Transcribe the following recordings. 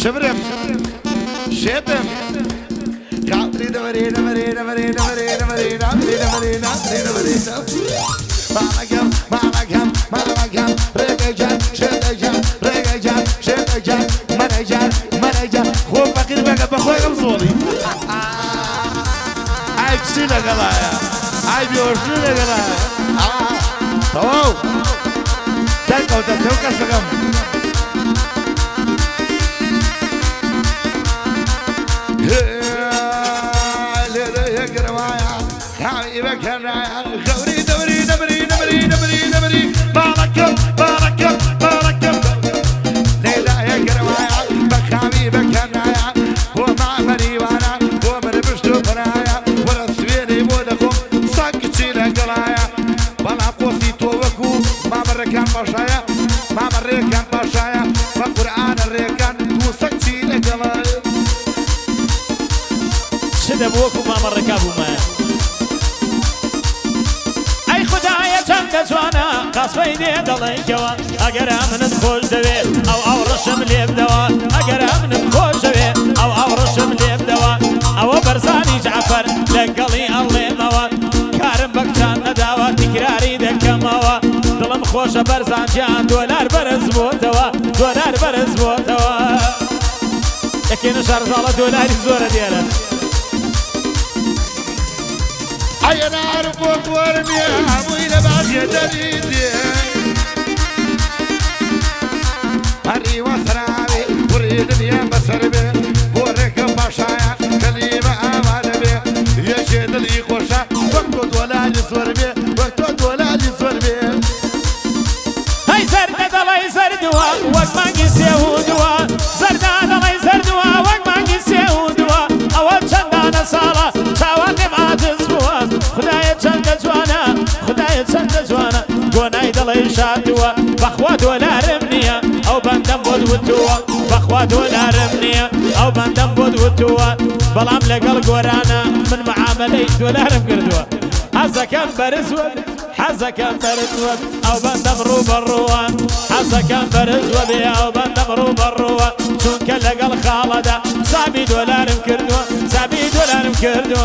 شبرم شيتم قابلي دورينا مرينا مرينا مرينا مرينا مرينا مرينا مرينا مرينا مالكم مالكم مالكم رجال شجال رجال شجال مرجال مرجال خو فقير بقى بخوي مصوري عاي كسينا قلايا عاي بيورشينا قلايا تواو تلقوا تسوق السقم خوري دوري نبري نبري نبري نبري باركم باركم باركم ليلى يا كروايا بخامي بكنايا ومع مريوانا ومن بشتو بنايا ولا سويني مودكم ساكتينا قلايا ولا قوسي توبكو ما بركان باشايا ما بركان باشايا وقرآن الريكان وساكتينا قلايا شدبوكم ما مركابو ما جوانا قصفي دي دلي جوان اگر من خوش دوي او رشم ليب دوان اگر من خوش دوي او رشم ليب دوان او برزاني جعفر لقلي الله موان كارم بكتان نداوا تكراري دكموا دلم خوش برزان جان دولار برز بوتوا دولار برز بوتوا لكن شرزالة دولاري زورة ديالا أنا أعرفك ورمي أبوي لباقي دليدي هري وسرابي وريدني بسربي بورك باشايا كلمة أمانبي يشهد لي خوشا وقت ولا جسوربي وقت ولا جسوربي هاي سرد دلي سردوا وقت ما قسيو دوا سرد دلي سردوا وقت ما قسيو دوا أول چندان سالا چاواني ما تزبوا خدايا چند جوانا خدايا چند جوانا قوناي دلي شادوا بخوا دولار منيا او بندم بود وتوا بخوا دولار منيا او بندم بود وتوا بلام لقل قورانا من معاملي دولار مقردوا حزكم برزود حزكم برزود او بندم روب الروان حزكم برزود او بندم روب الروان چونك لقل خالدا سابي دولار مقردوا سابي دولار مقردوا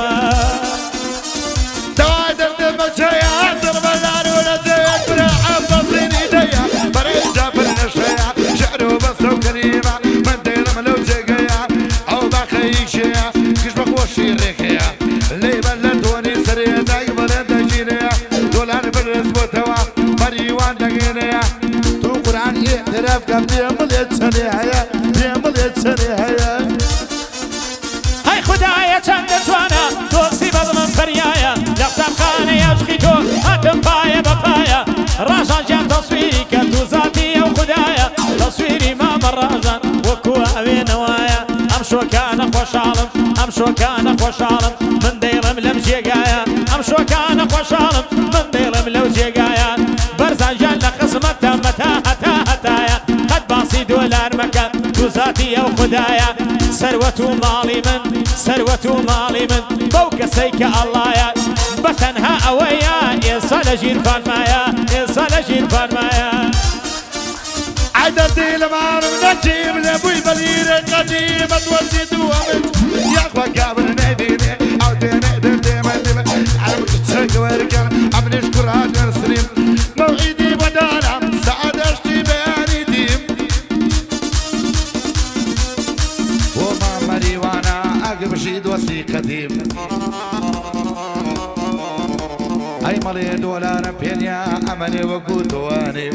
توادر دمشايا دربلار ولا زيت براحة بطين ايديا بريجا برنشايا شعره بس وكريمة من دير ملو جاقيا او باخيشيا كش بخوشي ريكيا اللي بلدوني سريا داي بلد جينيا دولار برز بوتوا مريوان دقينيا تو قرآن اعتراف كم بيعمل يتسنيها بيعمل يتسنيها هاي خدايا چند جوانا دوسي بضمن فريايا يفتح خاني يشخيتو هاتم بايا ببايا راجان جان تصويري كتو ذاتي او خدايا تصويري ما مراجان وكو اوي نوايا امشو كان خوشالم امشو كان خوشالم من ديرم لم جيقايا امشو كان خوشالم من ديرم لو جيقايا برزان جان لخصمتا متى هتا هتايا قد باصي دولار مكان تو ذاتي او خدايا ثروة مالي من ثروة مالي من بوك سيك الله يا بتنها اويا يصل جيل فان مايا يصل جيل فان مايا عددي لما نجيب لابوي بلير قديم توزي دوامت يا اخوة كابر ناديني او ديني ديني ما ديني انا متشك واركان عم نشكر هذا السنين موعدي بدانا سعد اشتي بياني ديم وما مريوانا اقب شيد وسي قديم اي مالي دولار بينيا امني وقودواني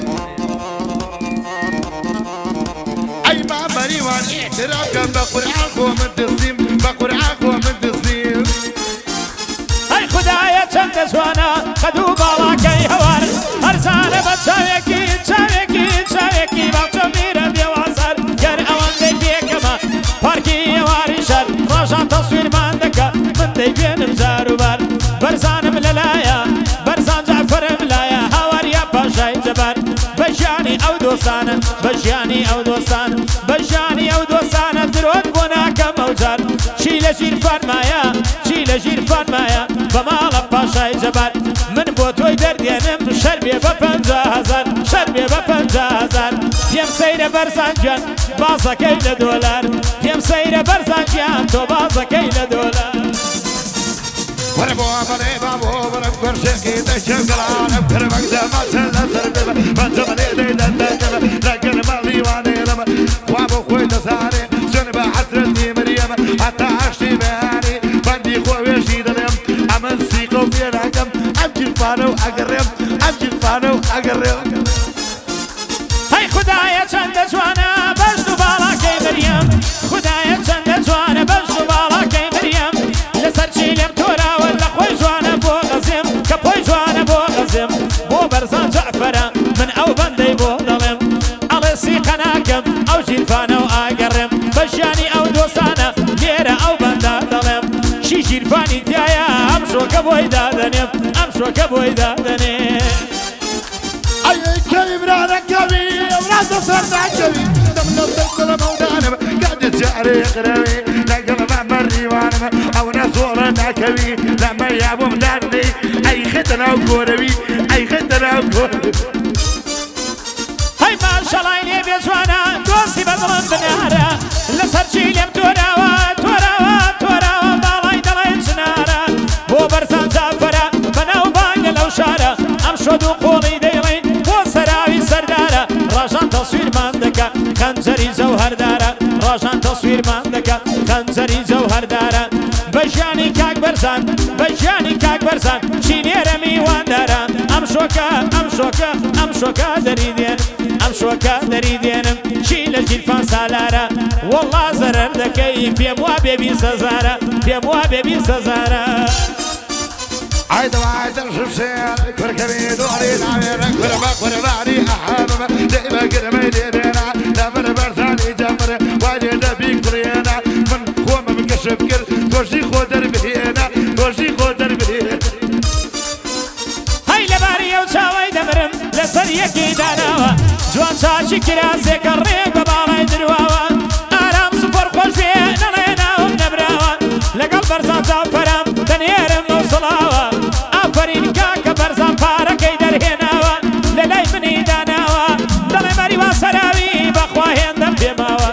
اي ما مريوان اعتراف بقرآن قوم التصميم بقرآن قوم التصميم هاي خدايا چند جوانا خدو بالا كي هوار هرزانه بچاويكي چاويكي چاويكي باچو ميره بيوازر گر اوان دي بيكما پاركي يواري شر راجان تصوير من دكا من دي بينم زارو بار برزانم للايا برزان جعفر ملايا هوار يا باشاي جبار بجاني او دوستان بجاني او دوستان بجاني او دوستان درود بوناك موجار شيل جير فرمايا شيل جير فرمايا بمال باشاي جبار من بوتوي دردينم شربي ب 50,000 شربي ب 50,000 پێم سەیرە بەرزانگیان بازەکەی لە دۆلار پێم سەیرە بەرزانگیان تۆ بازەکەی لە دۆلار وەرە بۆ ئەمەڵێ با بۆ وەرە گوەرشێکی دەچەگەڵانم کرمەک دەمەچە لەسەر بێمە بەنجەمەێ دەیدەندەگەمە لەگەر مەڵیوانێرەمە وا بۆ خۆی دەزانێ چۆن بە حەسرەتی مریەمە هەتا عەشتی بەیانی بەندی خۆوێژی دەڵێم ئەمە سیقە و پێناکەم ئەم جیرفانە و ئەگەڕێم ئەم جیرفانە و ئەگەڕێم هەی خودایە چەندە جوانە بەشت و باڵاکەی مریەم خودایە چەندە جوانە بەشت و باڵاکەی مریەم لەسەر چی لێم تۆراوە لە خۆی جوانە بۆ غەزێم کە پۆی جوانە بۆ غەزێم بۆ بەرزان جەعفەرە من ئەو بەندەی بۆ دەڵێم ئەڵێ سیقە ناکەم ئەو جیرفانە و ئاگەڕێم بە ژیانی ئەو دۆستانە لێرە ئەو بەندە دەڵێم چی جیرفانی تایە ئەم شۆکە بۆی دادەنێم ئەم شۆکە بۆی دادەنێم كريم رانكبي وراسه صرناكبي دمنا الدكتور مودانم قاعد الجاري يقربي لقل ما مري وانا او نصور ناكبي لما يابو مداني اي خدنا وقوربي اي خدنا وقوربي هاي ما شاء الله يلي بيجوانا دوسي بدلن بنارا لسرجي لم توراوا توراوا توراوا بالاي دلاي جنارا بو برسان جعفرا بناو بانگ لو شارا ام شدو قولي ديلين سردارة راجان تصوير ماندكا خنجري جوهر دارة راجان تصوير ماندكا خنجري جوهر دارة بجاني كاك برزان بجاني كاك برزان شيني رمي واندارة ام شوكا ام شوكا ام شوكا دريدين ام شوكا دريدين شيل الجلفان سالارة والله زرر دكي في موابي بي سزارة في موابي بي سزارة عيد وعيد الشمسير كل كبير دوري العمير كل بعدي أحبب دائما كرمي دينا لمن برثاني جمر واجد بيك طرينا من خوم من كشف كل توشي خودر بهينا توشي خودر بهينا هاي لباري وشاوي دمرم لسريكي داناوا جوان شاشي كراسي كريك ببالاي درواوا آرام سفر خوش بيه نليناهم نبراوا لقل برزان جعفرام تنيرم وصلاوا آفرين كاكا برزان فاركي درهناوا للاي مني داناوا دلي مري واسراوي بخوا هندم بيماوا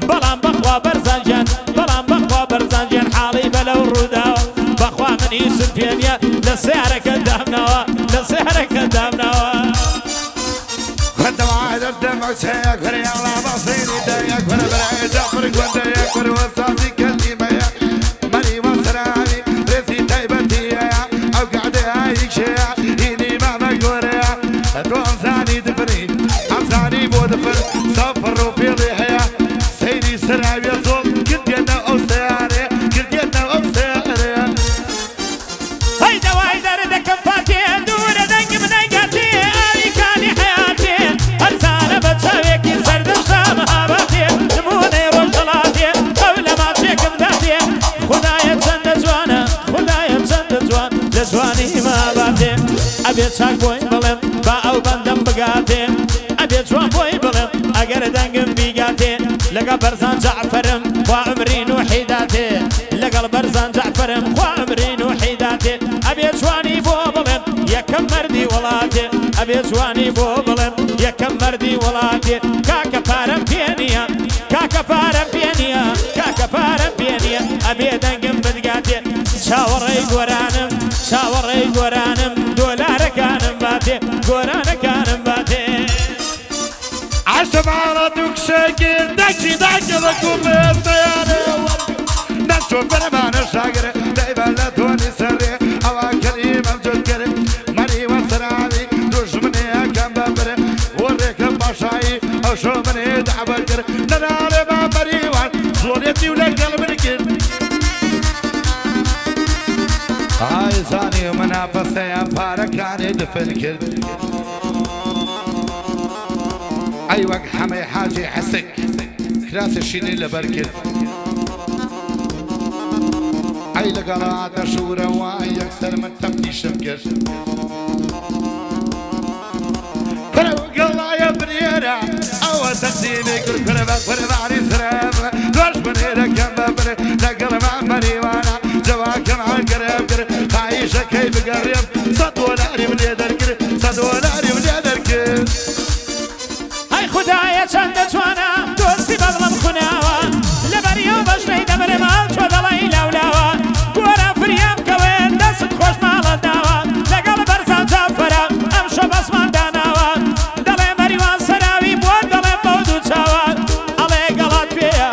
بلان بخوا برزان جان بلان بخوا برزان جان حالي بلو روداوا بخوا من يوسف فينيا لسيارك الدامناوا لسيارك الدامناوا خدم عاد الدمع سيك وري على بصيري دايك ورا بلاي جعفر ودايك ورا وصافي كلمة مري واسراوي ريسي تايبتي او قاعد هايك شيع هيني ما مقوريا دوام ثاني دفري عم ثاني بو دفر سافر وفي ضيحيا سيري سراوي صوت كنت ينا او سياري كنت ينا او سياري هاي دواي دردك فاتي دور دنق من ايقاتي آلي كاني حياتي هرسانة بتشاويكي سرد الشام هاباتي نموني روشلاتي قبل ما تشيكم ذاتي خدايا بسند جوانا خدايا بسند جوان لجواني ما باتي أبيت شاك بوي بلم با او بندم بقاتي أبيت جوان بوي بلم أقر دنقم بيقاتي لقى برزان جعفرم وعمرين وحيداتي لقى برزان جعفرم وعمرين وحيداتي أبيت جواني بوبلم يكم مردي ولاتي أبيت جواني بوبلم يكم مردي ولاتي كاكا فارم بينيا كاكا فارم بينيا كاكا فارم بينيا أبيت دنقم بدقاتي شاوري قرانم شاوري قرانم دولار كانم باتي قران كانم باتي عشب على دوك شاكر داكي داكي لكم بياني نشوف انا ما نشاقر دايما لا توني سري او كريم امجد كريم مري وسرعي دوش مني كم ببر وريك باشاي او شو مني دعوة كر ننالي ما مريوان زوريتي ولا قلب نكر هاي ثاني منافسة يا فارك يعني دفن كل أيوة حمي حاجي حسك كراس الشيني لبركل أي لقرات شورة وأي أكثر من تفتيش مكر كرم قلا يا بريرة أو تقديمي كل كرمة كرمة علي سرام دوش من هيرا كم ببر لقل مع مريوانا جواك مع القريب كر عايشة كيف قريب صدوة لاري من يدركر صدوة لاري من يدركر هاي خدايا چەندە جوانە دۆستی بەدڵم خوناوە لەبەریەوە بەشنەی دەبرێ ماڵ چۆ دەڵی لاولاوە گۆرە فریام کەوێن دەست خۆش ماڵە داوە لەگەڵ بەرزان جافەرە ئەم شە بەسمان داناوە دەڵێ مەریوان سەراوی بووە دەڵێ بەو دوو چاوە ئەڵێ گەڵات پێیە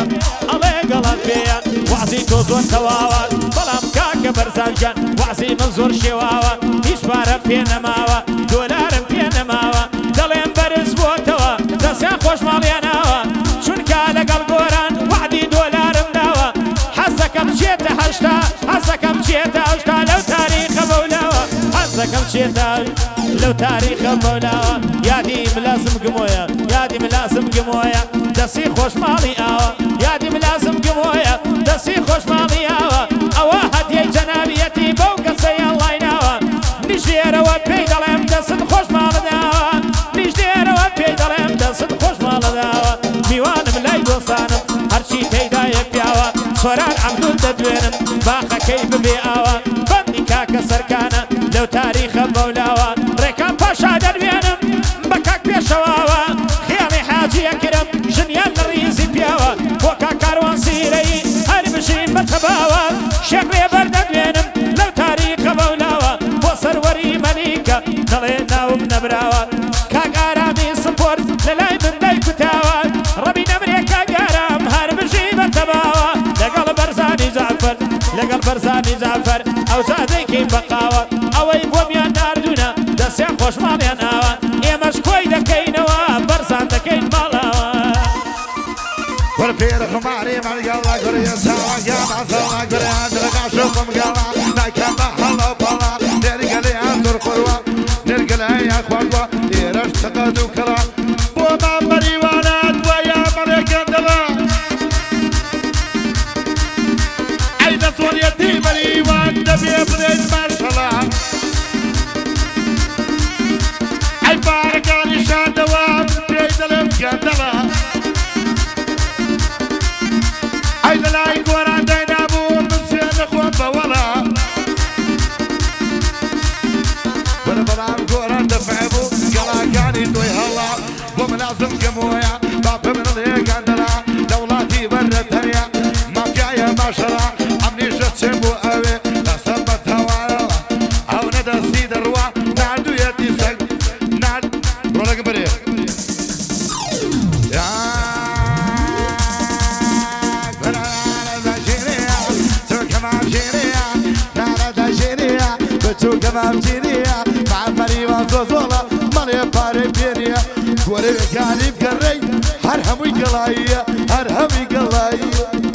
ئەڵێ گەڵات پێیە وازی تۆ زۆر تەواوە بەڵام کاکە بەرزانجان وازی من زۆر شێواوە هیچ پارەم پێ نەماوە دۆلارم پێ نەماوە دەڵێم بەرز بۆتەوە دەستیان خۆش ماڵیاناوە چونکە لەگەڵ گۆران وعدی دۆلارم داوە حەزەکەم چێتە هەشتا حەزەکەم چێتە هەشتا لەو تاریخە بەولاوە حەزەکەم چێتە لەو تاریخە بەولاوە یادی ملازم گمۆیە یادی ملازم گمۆیە دەستی خۆش ماڵی ئاوە یادی ملازم گمۆیە دەستی خۆش ماڵی ئاوە ئەوە هەدیەی جەنابیەتی بەو کەسەیان ڵایناوە نیژێرەوە پێی دەڵێم دەست خۆش ماڵداوە نیژێرەوە پێی دەڵێم دەست خۆش ماڵداوە میوانم لای دۆستانم هەرچی پەیدایە پیاوە سۆران عەبدول دەدوێنم باخەکەی ببێ ئاوە بەندی کاکە سەرکانە لەو تاریخە بەولاوە ڕێکان پاشا دەدوێنم بە کاک پێشەواوە خیاڵی حاجیە کرم ژنیان لە ڕیزی پیاوە بۆ کاکاروان سیرەی هەر بژین بە تەباوە شێخ ڕێبەر دەدوێنم لەو تاریخە بەولاوە بۆ سەروەری مەلیکە دەڵێ ناوم نەبراوە کاک ئارامی سپۆرت لەلای من دەیکوتاوە ڕەبی نەمرێ کاگارم هەر بژی بە تەباوە لەگەڵ بەرزانی جعفەر لەگەڵ بەرزانی جعفەر ئەو زادەیکەی بەقاوە ئەوەی بۆ میان ناردوونە دەستیان خۆش ماڵیان ئاوە ئێمەش کۆی دەکەینەوە بەرزان دەکەین ماڵاوە والفير خماري مع القلة قرية سوا قامع سوا قرية أدرق أشوفهم قلة نايكا محلا وبلا نرقى لي أنظر قروة نرقى لي أخوة ليرش تقدو كرا وما مريوانات ويا مريكا دلا عيد صوريتي مريوان دبي بريد مرشلا عي باركاني شان دوام بريد الامكان عيد لاي قران دينابو من سين اخوان بولا بربرام قران دفعبو قلا كاني توي هلا وملازم قمويا باب من اللي قندلا دولاتي برتهيا ما فيها ما شرع عمني شتشبو اوي لا سبت هوالا او ندى سيد الروا نعدو يدي سك نعد رولك بري تو كمان جينيا مع مريم زوزولا مالي باري بينيا قولي كاني بقري هرهمي قلايا هرهمي قلايا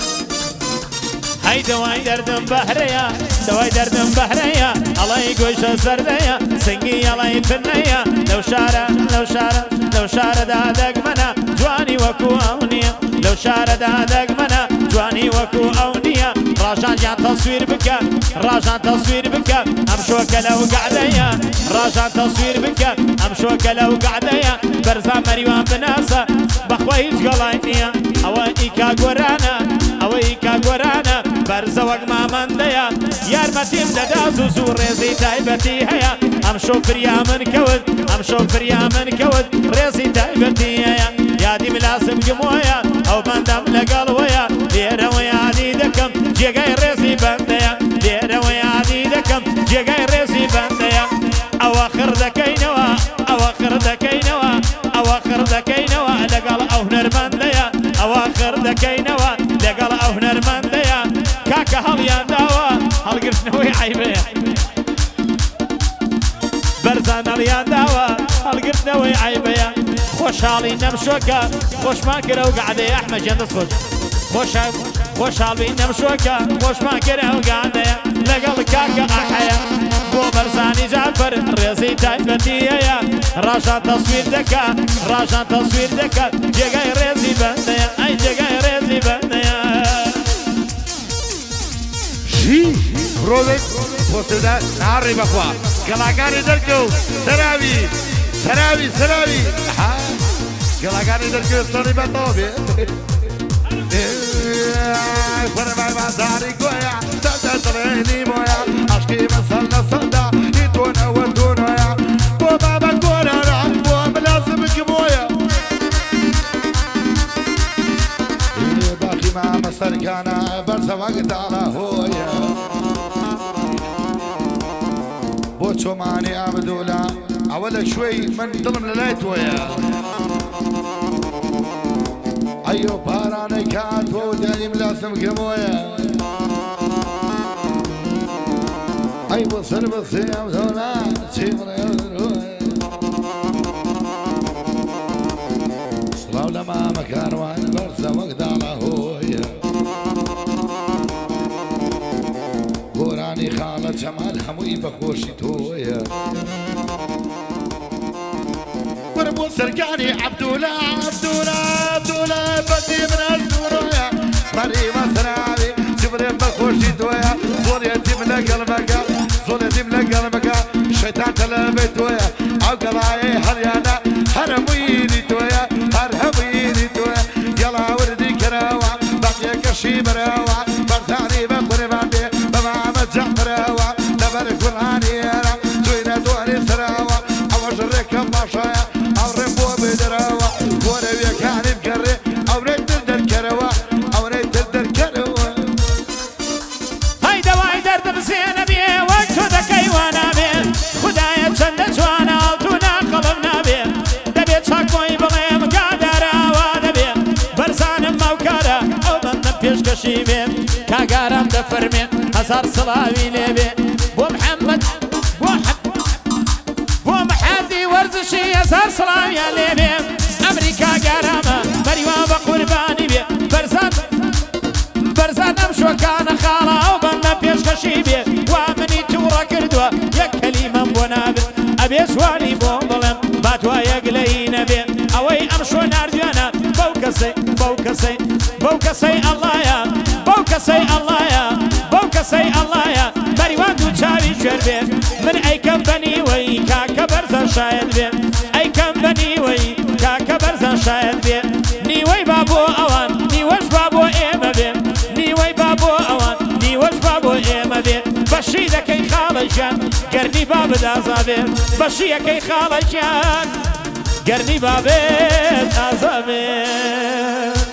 هاي دواي دردم بحريا دواي دردم بحريا الله يقوش سرديا سنگي الله يفنيا لو شارع لو شارع لو شارع دادك منا جواني وكو اونيا لو شارع دادك منا جواني وكو اونيا راجان جان تصوير بك راجان تصوير بك امشوك لو قعديا راجان تصوير بك امشوك لو قعديا برزا مريوان بناسا بخويج قلاينيا اويكا قرانا اويكا قرانا برزا وقما من ديا يارمتيم لدازو زور ريزي تايبتي هيا امشو فريا من كود امشو فريا من كود ريزي تايبتي هيا يادي ملاسم قمويا او بندم لقلويا ليرا ويادي دكم جيغاي ريزي بنديا ليرا ويادي دكم جيغاي ريزي بنديا اواخر دكينوا اواخر دكينوا اواخر دكينوا لقل او نرمنديا اواخر دكينوا لقل او نرمنديا كاكا هليان داوا هلقرتنوي عيبيا برزان هليان داوا هلقرتنوي عيبيا خوش حالي نمشوكا خوش ما كرا وقعدي احمد جندس خوش حالي نمشوكا خوش ما كرا وقعدي لقل كاكا احيا بو برزاني جعفر ريزي تايبتيا راجان تصوير دكا راجان تصوير دكا جيغاي ريزي بنديا اي جيغاي ريزي بنديا روزك وصلنا نعري بخوا قلاقاني دركو سراوي سراوي سراوي قلاقاني دركو سوري بطوبي فرمي ما داري قويا تتطريني مويا عشقي مسلنا صدا يتونا ودونا يا بو بابا قونا بو ملازم قبويا سەرکانە بەرزەوەگداڵە هۆیە بۆ چۆمانی ئابدوولە ئەوە لە شوێی من دڵم لە لای تۆیە ئەیۆ پارانەی کاتۆ دەنیم لاسم گەمۆیە ئەی بۆ سەر بەسێم زۆرا چی بڕێ سڵاو لە مامە کاروان بەرزەوەگداڵە هۆیە گۆرانی خاڵە جەمال هەمووی بەخۆشی تۆیە وەرە بۆ سەرکانی عەبدوولە عەبدوولە عەبدوولە بەدی منەش دوورۆیە مەریوە سەراوی جبرێن بەخۆشی تۆیە زۆڵێتیم لە گەڵمەکە زۆڵێتیم لە گەڵمەکە شەیتان تەلەبەی تۆیە ئەو گەڵایەی هەریانە هەر هەموویی تۆیە هەر هەموویی تۆیە گەڵا وردی کەرەوە بەقیەکەشی بەرەوە بەرزانی بە قوربان بێ بە مامە جەعفرەوە لەبەر قورئانیێرە جوینە دووەری سەرەوە ئەوەش ڕێکەم باشایە ئەو ڕێ بۆ بدرەوە گۆرەویەکانی بگەڕێ ئەوڕێ دل دەرکەرەوە ئەوڕێ دل دەرکەرەوە هەی دەوای دەردم زێنە بێ وەک تۆ دەکەی وا نابێ خودایە چەندە جوانە ئاڵتو ناقەڵم نابێ دەبێت چاکۆی بڵێم گاداراوا دەبێ بەرزانم ماوکارە ئەو بەندم پێشکەشی بێ کاگارم دەفەرمێ هەزار سڵاوی لێبێ بۆ محەممەد بۆ محەدی وەرزشی هەزار سڵاویان لێبێ ئەمریکا گارامە بەریوا بە قوربانی بێ بەرزان ئەم شۆکانە خاڵە ئەو بەندە پێشکەشی بێ وا منی تووڕە کردووە یەک کەلیمەم بۆ نابێت ئەبێ سوانی بۆم بڵێم با دوایەک لەی نەبێ ئەوەی ئەم شۆ ناردوێنە بەو کەسەی ئەڵڵایە بەو کەسەی ئەڵڵایە بەو کەسەی ئەڵڵایە بەریوان دوو چاوی شوێر بێ من ئەیکەم بەنیوەی کاکە بەرزە شاید بێ ئەیکەم بەنیوەی کاکە بەرزە شاید بێ نیوەی با بۆ ئەوان نیوەش با بۆ ئێمە بێ نیوەی با بۆ ئەوان نیوەش با بۆ ئێمە بێ بەشی دەکەی خاڵەژیان گەرنی با بدازا بێ بەشی یەکەی خاڵەژیان گەرنی با بێت ئازا بێ